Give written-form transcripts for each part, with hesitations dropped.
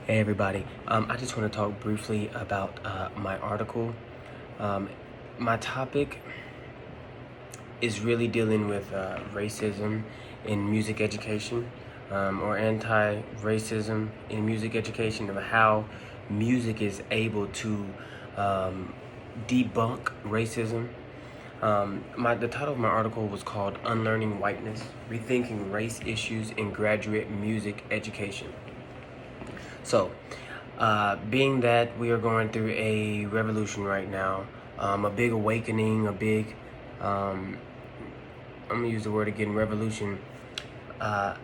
Hey everybody, I just want to talk briefly about my article. My topic is really dealing with racism in music education, or anti-racism in music education, and how music is able to debunk racism. The title of my article was called Unlearning Whiteness, Rethinking Race Issues in Graduate Music Education. So, being that we are going through a revolution right now, a big awakening, I'm gonna use the word again, revolution. I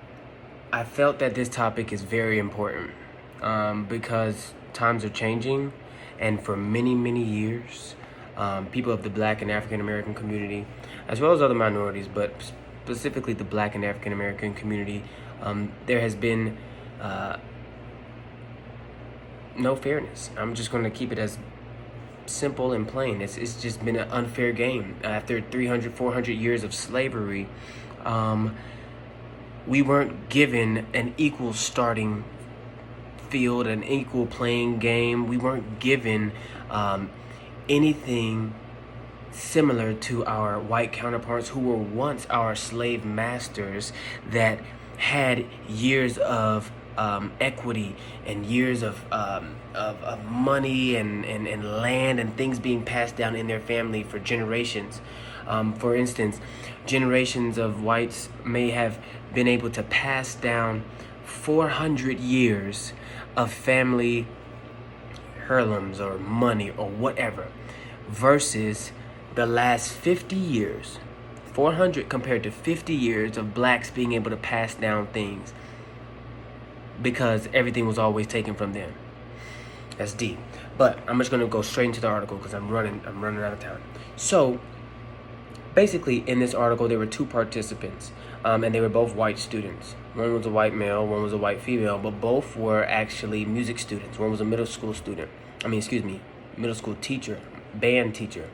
felt that this topic is very important because times are changing, and for many, many years, people of the Black and African American community, as well as other minorities, but specifically the Black and African American community, there has been no fairness. I'm just going to keep it as simple and plain. It's just been an unfair game. After 300, 400 years of slavery, we weren't given an equal starting field, an equal playing game. We weren't given anything similar to our white counterparts who were once our slave masters that had years of equity and years of money and land and things being passed down in their family for generations. For instance, generations of whites may have been able to pass down 400 years of family heirlooms or money or whatever, versus the last 50 years, 400 compared to 50 years of blacks being able to pass down things because everything was always taken from them. That's deep. But I'm just gonna go straight into the article because I'm running out of time. So basically, in this article, there were two participants, and they were both white students. One was a white male, one was a white female, but both were actually music students. One was a middle school middle school teacher, band teacher.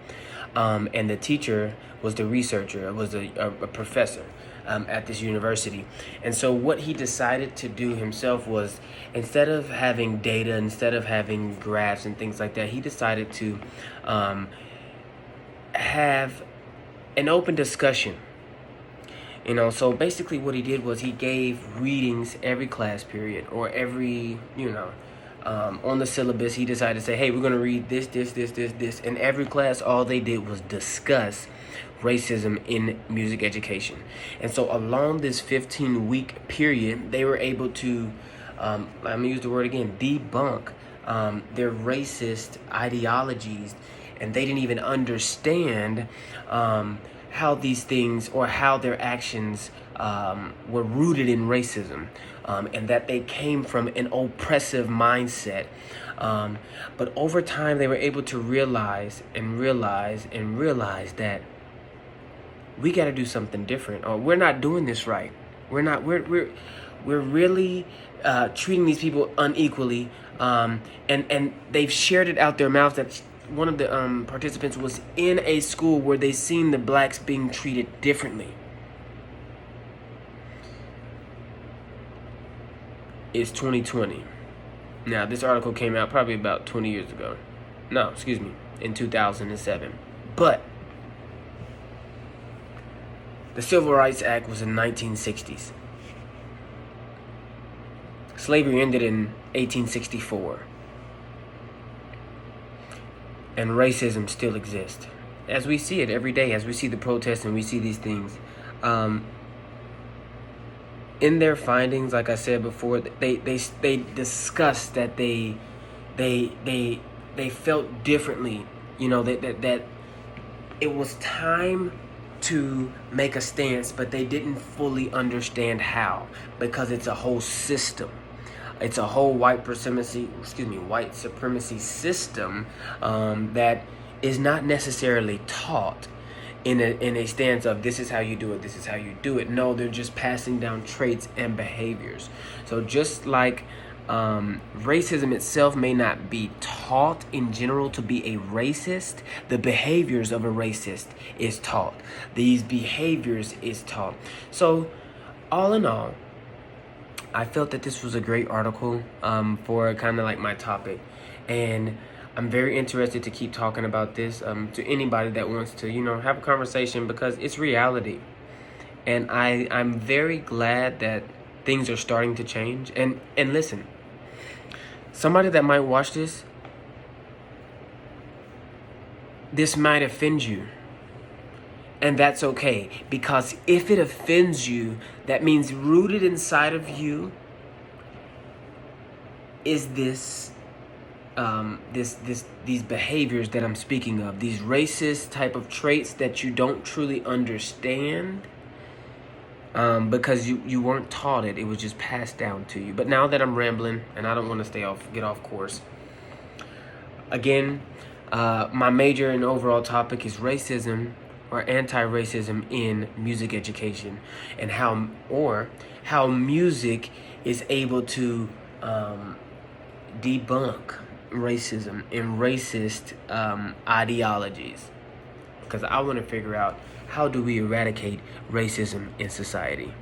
And the teacher was the researcher, was a professor at this university. And so what he decided to do himself was, instead of having data, instead of having graphs and things like that, he decided to have an open discussion. So basically what he did was he gave readings every class period, or every, on the syllabus. He decided to say, hey, we're going to read this. And every class, all they did was discuss racism in music education. And so along this 15-week period, they were able to, I'm going to use the word again, debunk their racist ideologies. And they didn't even understand how these things, or how their actions were rooted in racism, and that they came from an oppressive mindset. But over time, they were able to realize that we got to do something different, or we're not doing this right. We're really treating these people unequally, and they've shared it out their mouths that one of the participants was in a school where they seen the blacks being treated differently. It's 2020. Now, this article came out probably about 20 years ago. No, excuse me, in 2007. But the Civil Rights Act was in 1960s. Slavery ended in 1864. And racism still exists, as we see it every day, as we see the protests and we see these things. In their findings, like I said before, they discussed that they felt differently. That it was time to make a stance, but they didn't fully understand how, because it's a whole system. It's a whole white supremacy system that is not necessarily taught in a stance of this is how you do it, this is how you do it. No, they're just passing down traits and behaviors. So just like racism itself may not be taught in general to be a racist, the behaviors of a racist is taught. These behaviors is taught. So all in all, I felt that this was a great article for kind of like my topic, and I'm very interested to keep talking about this to anybody that wants to, have a conversation, because it's reality. And I'm very glad that things are starting to change. And listen, somebody that might watch this might offend you. And that's okay, because if it offends you, that means rooted inside of you is these behaviors that I'm speaking of, these racist type of traits that you don't truly understand, because you weren't taught it. It was just passed down to you. But now that I'm rambling and I don't want to get off course. Again, my major and overall topic is racism or anti-racism in music education, and how music is able to debunk racism and racist ideologies. Because I want to figure out, how do we eradicate racism in society?